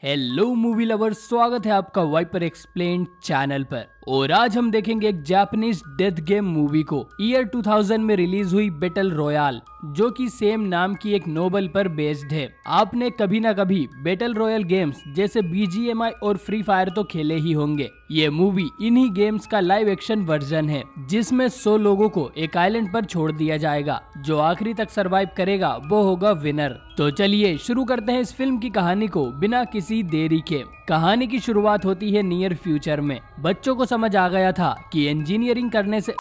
Hello movie lovers, स्वागत है आपका वाइपर एक्सप्लेन चैनल पर। और आज हम देखेंगे एक जापानीज डेथ गेम मूवी को। ईयर 2000 में रिलीज हुई बैटल रॉयल, जो कि सेम नाम की एक नोवेल पर बेस्ड है। आपने कभी ना कभी बैटल रॉयल गेम्स जैसे BGMI और फ्री फायर तो खेले ही होंगे। ये मूवी इन्हीं गेम्स का लाइव एक्शन वर्जन है, जिसमें 100 लोगों को एक आइलैंड पर छोड़ दिया जाएगा। जो आखिरी तक सरवाइव करेगा वो होगा विनर। तो चलिए शुरू करते हैं इस फिल्म की कहानी को बिना किसी देरी के। कहानी की शुरुआत होती है नियर फ्यूचर में। बच्चों को समझ आ गया था कि इंजीनियरिंग करने से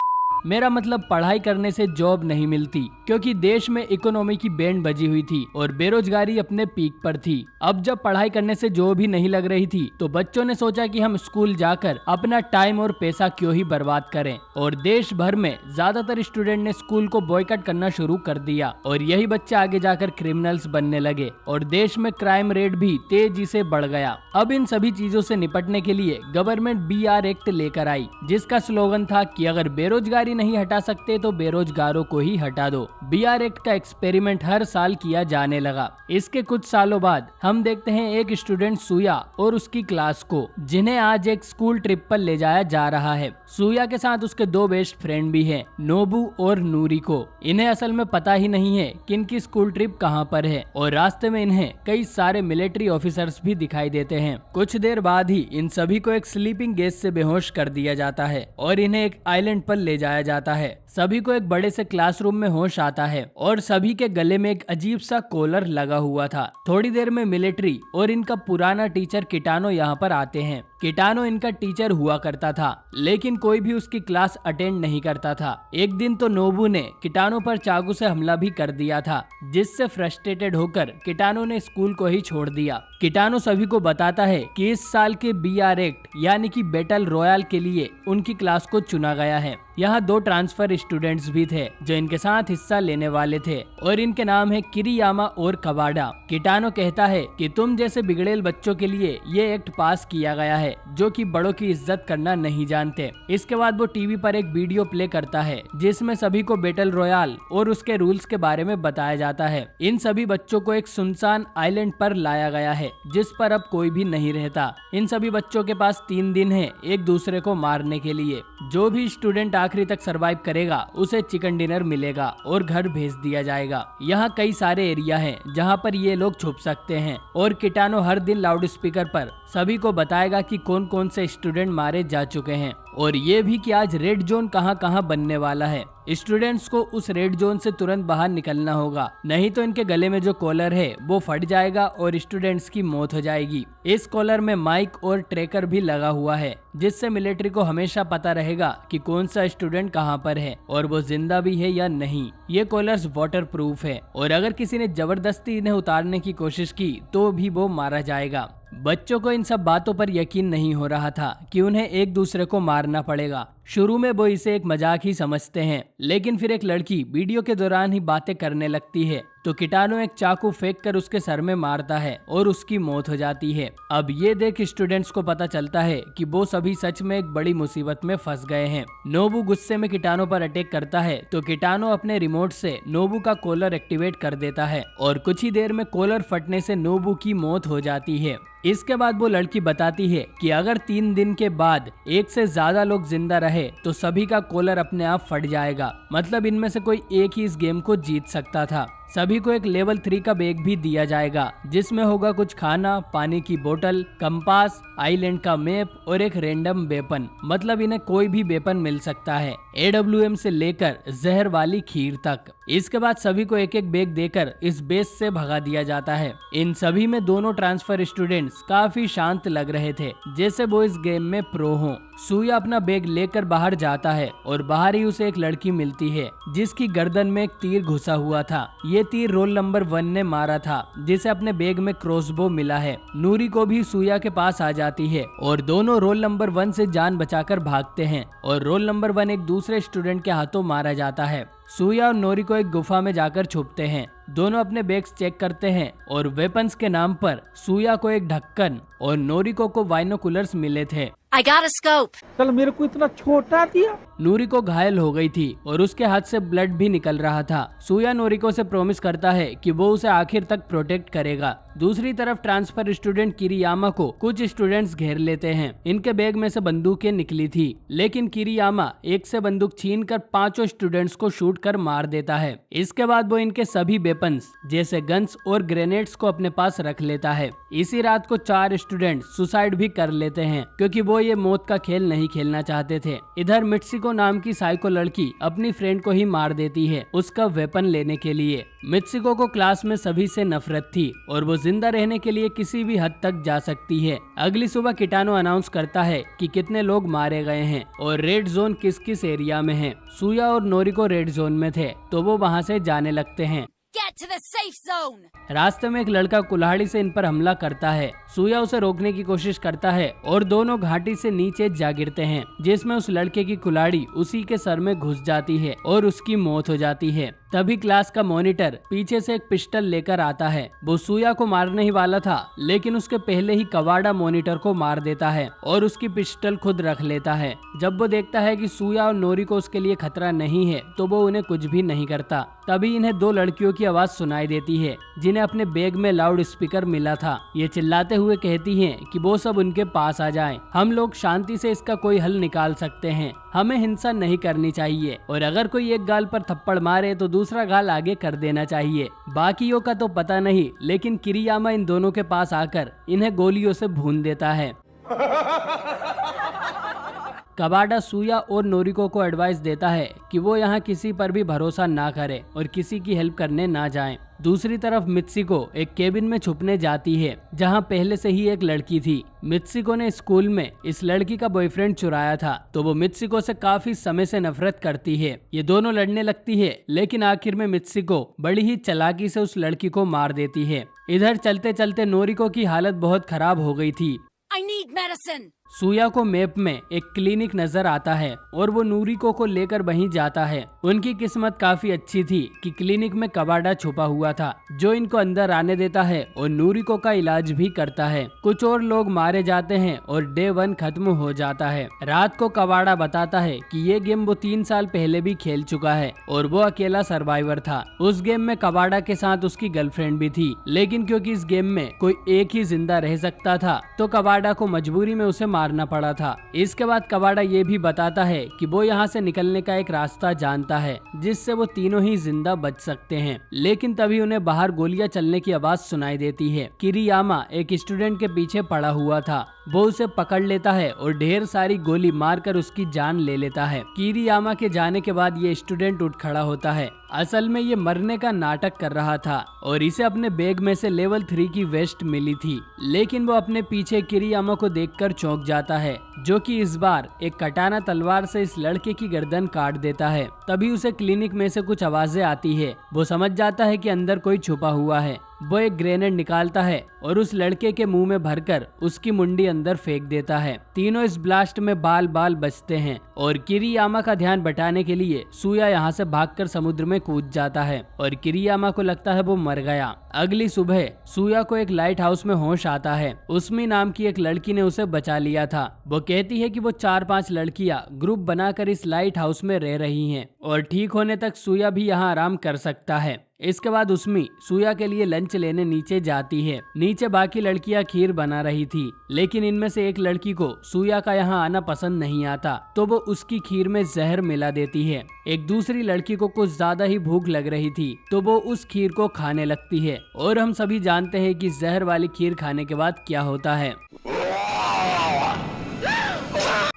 मेरा मतलब पढ़ाई करने से जॉब नहीं मिलती, क्योंकि देश में इकोनॉमी की बैंड बजी हुई थी और बेरोजगारी अपने पीक पर थी। अब जब पढ़ाई करने से जॉब ही नहीं लग रही थी, तो बच्चों ने सोचा कि हम स्कूल जाकर अपना टाइम और पैसा क्यों ही बर्बाद करें। और देश भर में ज्यादातर स्टूडेंट ने स्कूल को बॉयकॉट करना शुरू कर दिया। और यही बच्चे आगे जाकर क्रिमिनल्स बनने लगे और देश में क्राइम रेट भी तेजी से बढ़ गया। अब इन सभी चीजों से निपटने के लिए गवर्नमेंट BR एक्ट लेकर आई, जिसका स्लोगन था कि अगर बेरोजगारी नहीं हटा सकते तो बेरोजगारों को ही हटा दो। BR एक्ट का एक्सपेरिमेंट हर साल किया जाने लगा। इसके कुछ सालों बाद हम देखते हैं एक स्टूडेंट सुया और उसकी क्लास को, जिन्हें आज एक स्कूल ट्रिप पर ले जाया जा रहा है। सुया के साथ उसके 2 बेस्ट फ्रेंड भी हैं, नोबू और नूरिको। इन्हें असल में पता ही नहीं है कि इनकी स्कूल ट्रिप कहां पर है, और रास्ते में इन्हें कई सारे मिलिट्री ऑफिसर्स भी दिखाई देते हैं। कुछ देर बाद ही इन सभी को एक स्लीपिंग गैस से बेहोश कर दिया जाता है और इन्हें एक आइलैंड पर ले जाया जाता है। सभी को एक बड़े से क्लासरूम में होश आता है और सभी के गले में एक अजीब सा कॉलर लगा हुआ था। थोड़ी देर में मिलिट्री और इनका पुराना टीचर किटानो यहाँ पर आते हैं। किटानो इनका टीचर हुआ करता था, लेकिन कोई भी उसकी क्लास अटेंड नहीं करता था। एक दिन तो नोबू ने किटानो पर चाकू से हमला भी कर दिया था, जिससे फ्रस्ट्रेटेड होकर किटानो ने स्कूल को ही छोड़ दिया। किटानो सभी को बताता है कि इस साल के BR एक्ट यानी कि बैटल रॉयल के लिए उनकी क्लास को चुना गया है। यहाँ 2 ट्रांसफर स्टूडेंट्स भी थे जो इनके साथ हिस्सा लेने वाले थे, और इनके नाम है किरियामा और कवाडा। किटानो कहता है कि तुम जैसे बिगड़ेल बच्चों के लिए ये एक्ट पास किया गया है, जो कि बड़ों की इज्जत करना नहीं जानते। इसके बाद वो टीवी पर एक वीडियो प्ले करता है, जिसमें सभी को बैटल रॉयल और उसके रूल्स के बारे में बताया जाता है। इन सभी बच्चों को एक सुनसान आइलैंड पर लाया गया है, जिस पर अब कोई भी नहीं रहता। इन सभी बच्चों के पास 3 दिन है एक दूसरे को मारने के लिए। जो भी स्टूडेंट आखिरी तक सरवाइव करेगा उसे चिकन डिनर मिलेगा और घर भेज दिया जाएगा। यहाँ कई सारे एरिया हैं जहाँ पर ये लोग छुप सकते हैं, और किटानो हर दिन लाउड स्पीकर पर सभी को बताएगा कि कौन कौन से स्टूडेंट मारे जा चुके हैं, और ये भी कि आज रेड जोन कहाँ कहाँ बनने वाला है। स्टूडेंट्स को उस रेड जोन से तुरंत बाहर निकलना होगा, नहीं तो इनके गले में जो कॉलर है वो फट जाएगा और स्टूडेंट्स की मौत हो जाएगी। इस कॉलर में माइक और ट्रैकर भी लगा हुआ है, जिससे मिलिट्री को हमेशा पता रहेगा कि कौन सा स्टूडेंट कहाँ पर है और वो जिंदा भी है या नहीं। ये कॉलर्स वाटर प्रूफ है, और अगर किसी ने जबरदस्ती इन्हें उतारने की कोशिश की तो भी वो मारा जाएगा। बच्चों को इन सब बातों पर यकीन नहीं हो रहा था कि उन्हें एक दूसरे को मारना पड़ेगा। शुरू में वो इसे एक मजाक ही समझते हैं, लेकिन फिर एक लड़की वीडियो के दौरान ही बातें करने लगती है, तो किटानो एक चाकू फेंक कर उसके सर में मारता है और उसकी मौत हो जाती है। अब ये देख स्टूडेंट्स को पता चलता है कि वो सभी सच में एक बड़ी मुसीबत में फंस गए हैं। नोबू गुस्से में किटानो पर अटैक करता है, तो किटानो अपने रिमोट से नोबू का कॉलर एक्टिवेट कर देता है, और कुछ ही देर में कॉलर फटने से नोबू की मौत हो जाती है। इसके बाद वो लड़की बताती है कि अगर 3 दिन के बाद 1 से ज्यादा लोग जिंदा रहे तो सभी का कॉलर अपने आप फट जाएगा। मतलब इनमें से कोई एक ही इस गेम को जीत सकता था। सभी को एक लेवल 3 का बैग भी दिया जाएगा, जिसमें होगा कुछ खाना, पानी की बोतल, कंपास, आइलैंड का मैप और एक रैंडम वेपन। मतलब इन्हें कोई भी वेपन मिल सकता है, AWM से लेकर जहर वाली खीर तक। इसके बाद सभी को एक एक बैग देकर इस बेस से भगा दिया जाता है। इन सभी में दोनों ट्रांसफर स्टूडेंट्स काफी शांत लग रहे थे, जैसे वो इस गेम में प्रो हों। सुया अपना बैग लेकर बाहर जाता है और बाहर ही उसे एक लड़की मिलती है, जिसकी गर्दन में एक तीर घुसा हुआ था। ये तीर रोल नंबर 1 ने मारा था, जिसे अपने बैग में क्रॉसबो मिला है। नूरी को भी सुया के पास आ जाती है और दोनों रोल नंबर 1 से जान बचाकर भागते हैं, और रोल नंबर 1 एक दूसरे स्टूडेंट के हाथों मारा जाता है। सुया और नोरी को एक गुफा में जाकर छुपते हैं। दोनों अपने बैग्स चेक करते हैं और वेपन्स के नाम पर सूया को एक ढक्कन और नोरिको को बाइनोकुलर्स मिले थे। I got a scope. कल मेरे को इतना छोटा दिया। नूरिको घायल हो गई थी और उसके हाथ से ब्लड भी निकल रहा था। सूया नोरिको से प्रॉमिस करता है कि वो उसे आखिर तक प्रोटेक्ट करेगा। दूसरी तरफ ट्रांसफर स्टूडेंट किरियामा को कुछ स्टूडेंट्स घेर लेते हैं। इनके बैग में से बंदूकें निकली थी, लेकिन किरियामा एक से बंदूक छीनकर 5 स्टूडेंट्स को शूट कर मार देता है। इसके बाद वो इनके सभी वेपन्स जैसे गन्स और ग्रेनेड्स को अपने पास रख लेता है। इसी रात को 4 स्टूडेंट सुसाइड भी कर लेते हैं क्योंकि वो ये मौत का खेल नहीं खेलना चाहते थे। इधर मित्सिको नाम की साइको लड़की अपनी फ्रेंड को ही मार देती है उसका वेपन लेने के लिए। मित्सिको को क्लास में सभी से नफरत थी और वो जिंदा रहने के लिए किसी भी हद तक जा सकती है। अगली सुबह किटानो अनाउंस करता है कि कितने लोग मारे गए हैं और रेड जोन किस किस एरिया में है। सूया और नोरिको रेड जोन में थे तो वो वहाँ से जाने लगते हैं। Get to the safe zone. रास्ते में एक लड़का कुल्हाड़ी से इन पर हमला करता है। सूया उसे रोकने की कोशिश करता है और दोनों घाटी से नीचे जा गिरते हैं, जिसमें उस लड़के की कुल्हाड़ी उसी के सर में घुस जाती है और उसकी मौत हो जाती है। तभी क्लास का मॉनिटर पीछे से एक पिस्टल लेकर आता है। वो सूया को मारने ही वाला था, लेकिन उसके पहले ही कवाडा मॉनिटर को मार देता है और उसकी पिस्टल खुद रख लेता है। जब वो देखता है कि सूया और नोरिको उसके लिए खतरा नहीं है तो वो उन्हें कुछ भी नहीं करता। तभी इन्हें 2 लड़कियों की आवाज सुनाई देती है जिन्हें अपने बैग में लाउड स्पीकर मिला था। ये चिल्लाते हुए कहती हैं कि वो सब उनके पास आ जाएं। हम लोग शांति से इसका कोई हल निकाल सकते हैं। हमें हिंसा नहीं करनी चाहिए और अगर कोई एक गाल पर थप्पड़ मारे तो दूसरा गाल आगे कर देना चाहिए। बाकियों का तो पता नहीं, लेकिन किरियामा इन दोनों के पास आकर इन्हें गोलियों से भून देता है। कवाडा सूया और नोरिको को एडवाइस देता है कि वो यहाँ किसी पर भी भरोसा ना करे और किसी की हेल्प करने ना जाएं। दूसरी तरफ मित्सिको एक केबिन में छुपने जाती है जहाँ पहले से ही एक लड़की थी। मित्सिको ने स्कूल में इस लड़की का बॉयफ्रेंड चुराया था तो वो मित्सिको से काफी समय से नफरत करती है। ये दोनों लड़ने लगती है, लेकिन आखिर में मित्सिको बड़ी ही चालाकी से उस लड़की को मार देती है। इधर चलते चलते नोरिको की हालत बहुत खराब हो गई थी। I need medicine. सूया को मैप में एक क्लिनिक नजर आता है और वो नूरिको को लेकर वहीं जाता है। उनकी किस्मत काफी अच्छी थी कि क्लिनिक में कवाडा छुपा हुआ था जो इनको अंदर आने देता है और नूरिको का इलाज भी करता है। कुछ और लोग मारे जाते हैं और डे 1 खत्म हो जाता है। रात को कवाडा बताता है कि ये गेम वो 3 साल पहले भी खेल चुका है और वो अकेला सर्वाइवर था। उस गेम में कवाडा के साथ उसकी गर्लफ्रेंड भी थी, लेकिन क्योंकि इस गेम में कोई एक ही जिंदा रह सकता था तो कवाडा को मजबूरी में उसे मारना पड़ा था। इसके बाद कवाडा ये भी बताता है कि वो यहाँ से निकलने का एक रास्ता जानता है जिससे वो तीनों ही जिंदा बच सकते हैं। लेकिन तभी उन्हें बाहर गोलियां चलने की आवाज सुनाई देती है। किरियामा एक स्टूडेंट के पीछे पड़ा हुआ था। वो उसे पकड़ लेता है और ढेर सारी गोली मारकर उसकी जान ले लेता है। किरियामा के जाने के बाद ये स्टूडेंट उठ खड़ा होता है। असल में ये मरने का नाटक कर रहा था और इसे अपने बैग में से लेवल 3 की वेस्ट मिली थी, लेकिन वो अपने पीछे किरियामा को देखकर चौंक जाता है जो कि इस बार एक कटाना तलवार से इस लड़के की गर्दन काट देता है। तभी उसे क्लिनिक में से कुछ आवाजें आती है। वो समझ जाता है कि अंदर कोई छुपा हुआ है। वो एक ग्रेनेड निकालता है और उस लड़के के मुंह में भरकर उसकी मुंडी अंदर फेंक देता है। तीनों इस ब्लास्ट में बाल बाल बचते हैं और किरियामा का ध्यान बटाने के लिए सूया यहाँ से भागकर समुद्र में कूद जाता है और किरियामा को लगता है वो मर गया। अगली सुबह सूया को एक लाइट हाउस में होश आता है। उस्मी नाम की एक लड़की ने उसे बचा लिया था। वो कहती है कि वो 4-5 लड़कियां ग्रुप बनाकर इस लाइट हाउस में रह रही हैं और ठीक होने तक सूया भी यहाँ आराम कर सकता है। इसके बाद उस्मी सूया के लिए लंच लेने नीचे जाती है। नीचे बाकी लड़कियां खीर बना रही थी, लेकिन इनमें से एक लड़की को सूया का यहाँ आना पसंद नहीं आता तो वो उसकी खीर में जहर मिला देती है। एक दूसरी लड़की को कुछ ज्यादा ही भूख लग रही थी तो वो उस खीर को खाने लगती है और हम सभी जानते हैं कि जहर वाली खीर खाने के बाद क्या होता है।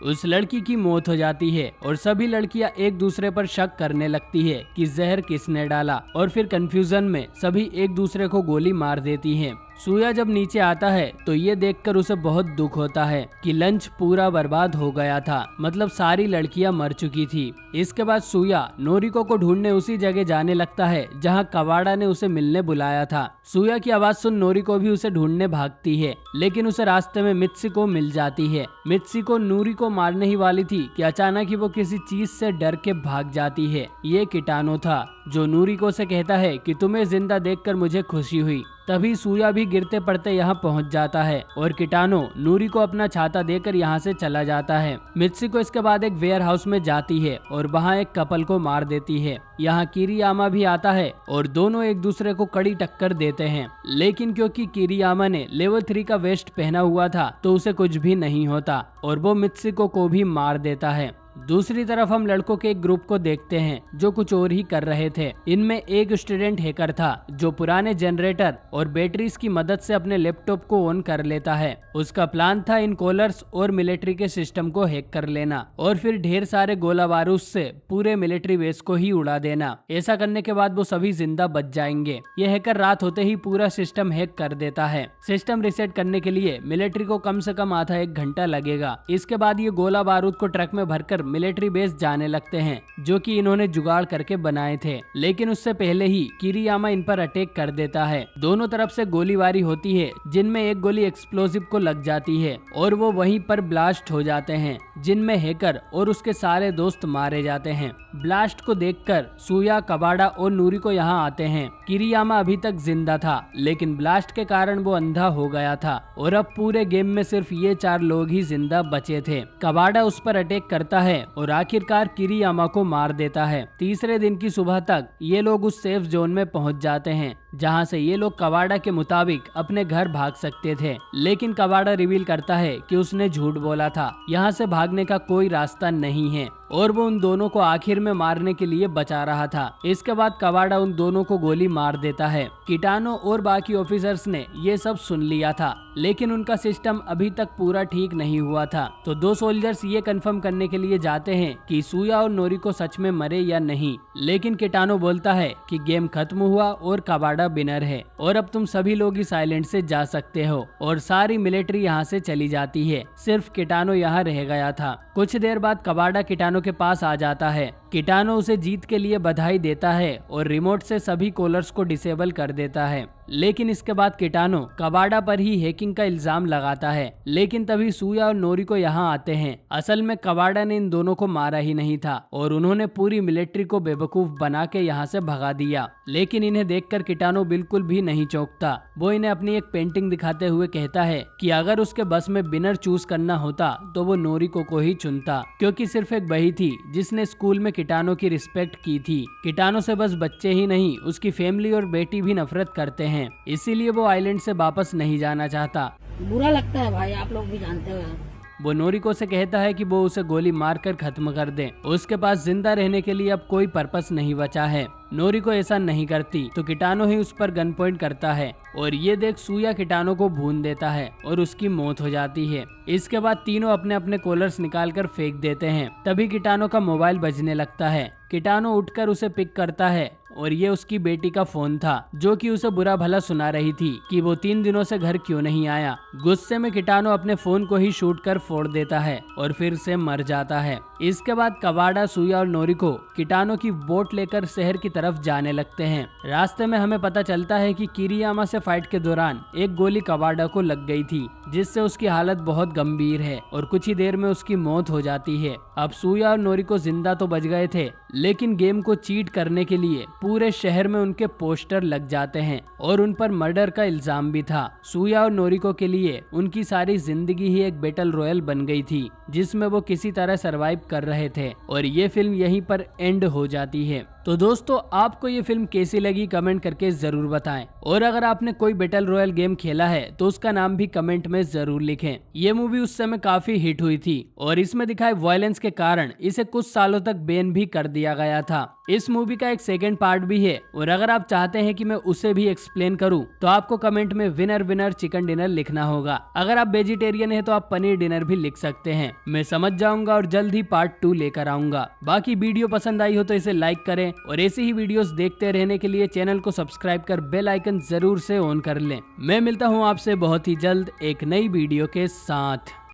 उस लड़की की मौत हो जाती है और सभी लड़कियां एक दूसरे पर शक करने लगती है कि जहर किसने डाला और फिर कंफ्यूजन में सभी एक दूसरे को गोली मार देती हैं। सूया जब नीचे आता है तो ये देखकर उसे बहुत दुख होता है कि लंच पूरा बर्बाद हो गया था, मतलब सारी लड़कियां मर चुकी थी। इसके बाद सूया नोरिको को ढूंढने उसी जगह जाने लगता है जहां कवाड़ा ने उसे मिलने बुलाया था। सूया की आवाज सुन नोरिको भी उसे ढूंढने भागती है, लेकिन उसे रास्ते में मित्सुको मिल जाती है। मित्सुको नोरिको मारने ही वाली थी कि अचानक ही वो किसी चीज से डर के भाग जाती है। ये किटानो था जो नोरिको से कहता है कि तुम्हें जिंदा देखकर मुझे खुशी हुई। तभी सूया भी गिरते पड़ते यहाँ पहुँच जाता है और किटानो नोरिको अपना छाता देकर यहाँ से चला जाता है। मित्सुको इसके बाद एक वेयर हाउस में जाती है और वहाँ एक कपल को मार देती है। यहाँ किरियामा भी आता है और दोनों एक दूसरे को कड़ी टक्कर देते हैं, लेकिन क्योंकि किरियामा ने लेवल 3 का वेस्ट पहना हुआ था तो उसे कुछ भी नहीं होता और वो मित्सुको को भी मार देता है। दूसरी तरफ हम लड़कों के एक ग्रुप को देखते हैं जो कुछ और ही कर रहे थे। इनमें एक स्टूडेंट हैकर था जो पुराने जनरेटर और बैटरीज की मदद से अपने लैपटॉप को ऑन कर लेता है। उसका प्लान था इन कॉलर्स और मिलिट्री के सिस्टम को हैक कर लेना और फिर ढेर सारे गोला बारूद से पूरे मिलिट्री बेस को ही उड़ा देना। ऐसा करने के बाद वो सभी जिंदा बच जाएंगे। ये हैकर रात होते ही पूरा सिस्टम हैक कर देता है। सिस्टम रिसेट करने के लिए मिलिट्री को कम से कम आधा 1 घंटा लगेगा। इसके बाद ये गोला बारूद को ट्रक में भरकर मिलिट्री बेस जाने लगते हैं जो कि इन्होंने जुगाड़ करके बनाए थे, लेकिन उससे पहले ही किरियामा इन पर अटैक कर देता है। दोनों तरफ से गोलीबारी होती है जिनमें एक गोली एक्सप्लोसिव को लग जाती है और वो वहीं पर ब्लास्ट हो जाते हैं, जिनमें हैकर और उसके सारे दोस्त मारे जाते हैं। ब्लास्ट को देखकर सूया, कबाड़ा और नोरिको यहाँ आते हैं। किरियामा अभी तक जिंदा था, लेकिन ब्लास्ट के कारण वो अंधा हो गया था और अब पूरे गेम में सिर्फ ये 4 लोग ही जिंदा बचे थे। कबाड़ा उस पर अटैक करता है और आखिरकार किरियामा को मार देता है। तीसरे दिन की सुबह तक ये लोग उस सेफ जोन में पहुंच जाते हैं जहां से ये लोग कबाड़ा के मुताबिक अपने घर भाग सकते थे, लेकिन कबाड़ा रिवील करता है कि उसने झूठ बोला था। यहाँ से भागने का कोई रास्ता नहीं है और वो उन दोनों को आखिर में मारने के लिए बचा रहा था। इसके बाद कबाड़ा उन दोनों को गोली मार देता है। किटानो और बाकी ऑफिसर्स ने ये सब सुन लिया था, लेकिन उनका सिस्टम अभी तक पूरा ठीक नहीं हुआ था। तो 2 सोल्जर्स ये कंफर्म करने के लिए जाते हैं कि सूया और नोरिको सच में मरे या नहीं, लेकिन किटानो बोलता है कि गेम खत्म हुआ और कबाड़ा विनर है और अब तुम सभी लोग इस आइलैंड से जा सकते हो और सारी मिलिट्री यहाँ से चली जाती है। सिर्फ किटानो यहाँ रह गया था। कुछ देर बाद कबाड़ा किटानो के पास आ जाता है। किटानो उसे जीत के लिए बधाई देता है और रिमोट से सभी कॉलर्स को डिसेबल कर देता है, लेकिन इसके बाद किटानो कबाड़ा पर ही हैकिंग का इल्जाम लगाता है। लेकिन तभी सूया और नोरिको यहाँ आते हैं। असल में कबाड़ा ने इन दोनों को मारा ही नहीं था और उन्होंने पूरी मिलिट्री को बेवकूफ बना के यहाँ से भगा दिया। लेकिन इन्हें देखकर किटानो बिल्कुल भी नहीं चौंकता। वो इन्हें अपनी एक पेंटिंग दिखाते हुए कहता है कि अगर उसके बस में विनर चूज करना होता तो वो नोरिको को ही चुनता, क्योंकि सिर्फ एक वही थी जिसने स्कूल में किटानो की रिस्पेक्ट की थी। किटानो से बस बच्चे ही नहीं, उसकी फैमिली और बेटी भी नफरत करते हैं, इसीलिए वो आइलैंड से वापस नहीं जाना चाहता। बुरा लगता है भाई, आप लोग भी जानते हो। वो नोरिको से कहता है कि वो उसे गोली मारकर खत्म कर दे। उसके पास जिंदा रहने के लिए अब कोई पर्पस नहीं बचा है। नोरिको ऐसा नहीं करती तो किटानो ही उस पर गन पॉइंट करता है और ये देख सूया किटानो को भून देता है और उसकी मौत हो जाती है। इसके बाद तीनों अपने अपने कॉलर्स निकालकर फेंक देते हैं। तभी किटानो का मोबाइल बजने लगता है। किटानो उठकर उसे पिक करता है और ये उसकी बेटी का फोन था जो कि उसे बुरा भला सुना रही थी कि वो 3 दिनों से घर क्यों नहीं आया। गुस्से में किटानो अपने फोन को ही शूट कर फोड़ देता है और फिर से मर जाता है। इसके बाद कबाड़ा, सूया और नोरिको किटानो की बोट लेकर शहर की तरफ जाने लगते हैं। रास्ते में हमें पता चलता है कि किरियामा से फाइट के दौरान एक गोली कबाड़ा को लग गई थी, जिससे उसकी हालत बहुत गंभीर है और कुछ ही देर में उसकी मौत हो जाती है। अब सूया और नोरिको जिंदा तो बच गए थे, लेकिन गेम को चीट करने के लिए पूरे शहर में उनके पोस्टर लग जाते हैं और उन पर मर्डर का इल्जाम भी था। सूया और नोरिको के लिए उनकी सारी जिंदगी ही एक बैटल रॉयल बन गई थी जिसमें वो किसी तरह सरवाइव कर रहे थे और ये फिल्म यहीं पर एंड हो जाती है। तो दोस्तों, आपको ये फिल्म कैसी लगी कमेंट करके जरूर बताएं और अगर आपने कोई बैटल रॉयल गेम खेला है तो उसका नाम भी कमेंट में जरूर लिखें। ये मूवी उस समय काफी हिट हुई थी और इसमें दिखाए वायलेंस के कारण इसे कुछ सालों तक बैन भी कर दिया गया था। इस मूवी का एक सेकंड पार्ट भी है और अगर आप चाहते हैं कि मैं उसे भी एक्सप्लेन करूं तो आपको कमेंट में विनर विनर चिकन डिनर लिखना होगा। अगर आप वेजिटेरियन हैं तो आप पनीर डिनर भी लिख सकते हैं। मैं समझ जाऊंगा और जल्द ही पार्ट 2 लेकर आऊंगा। बाकी वीडियो पसंद आई हो तो इसे लाइक करें करें और ऐसी ही वीडियोस देखते रहने के लिए चैनल को सब्सक्राइब कर बेल आइकन जरूर से ऑन कर लें। मैं मिलता हूँ आपसे बहुत ही जल्द एक नई वीडियो के साथ।